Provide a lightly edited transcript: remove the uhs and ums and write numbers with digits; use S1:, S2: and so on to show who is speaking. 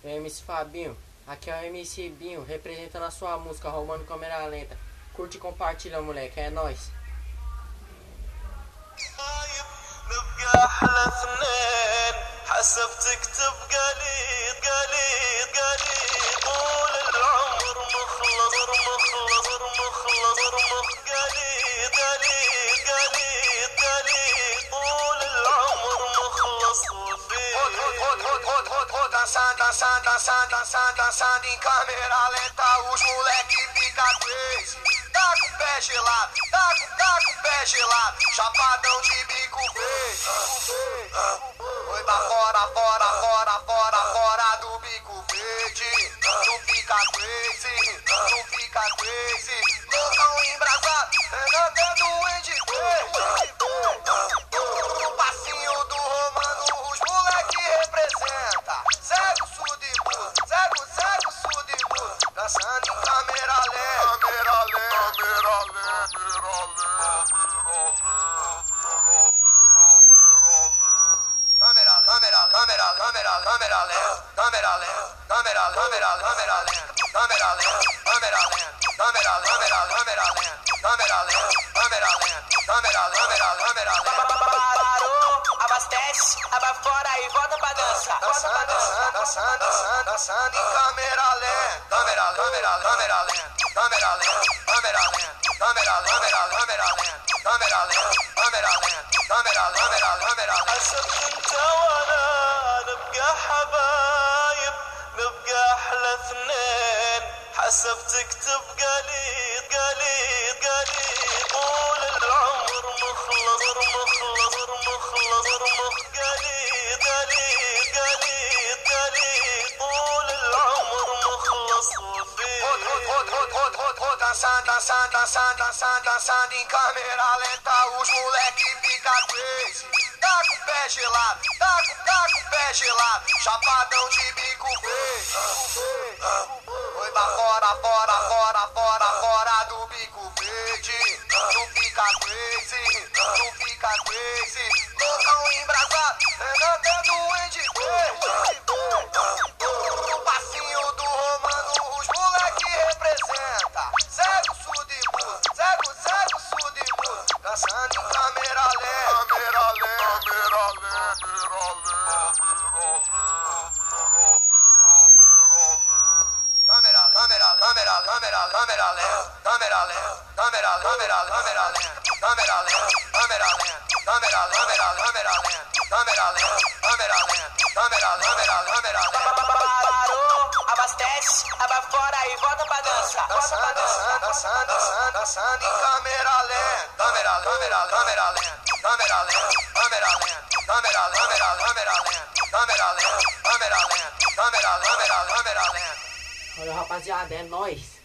S1: Eu, MC Fabinho, aqui é o MC Binho, representando a sua música, Romano Câmera Lenta. Curte e compartilha, moleque, é nóis.
S2: نبقى احلى اثنين حسب تكتب قليل قليل قليل طول العمر مخلص قليل قليل قليل قليل طول العمر مخلص وفيه
S3: dançando em câmera lenta, os moleque fica crazy. Tá com o pé gelado, tá com o pé gelado, chapadão de bico verde. Foi pra fora do bico verde. Não fica crazy, não fica crazy. Loucão embrasado, até doente verde. No passinho do Romano, os moleque representa. Cego, surdo e mudo, cego, surdo e mudo. Dançando em câmera lenta, câmera
S2: Parou, abastece, abafora e volta pra dança.
S3: dançando em câmera lenta,
S2: حسب انت وانا نبقى حبايب نبقى احلى اثنين حسب تكتب قليل قليل قليل طول العمر مخلص قليل قليل قليل قليل طول العمر مخلص وفيه
S3: dançando em câmera lenta, os moleque fica crazy. Tá com o pé gelado, tá com o pé gelado, chapadão de bico verde. Foi pra fora do bico verde. Não fica crazy, não fica crazy. Loucão embrasado, até doente verde. No passinho do Romano, os moleque representa. Cego, surdo e mudo, cego, surdo e mudo. Dançando em câmera lenta,
S2: Parou, abastece, abafora e volta pra dança.
S3: dançando em câmera lenta,
S1: Valeu, rapaziada, é nóis.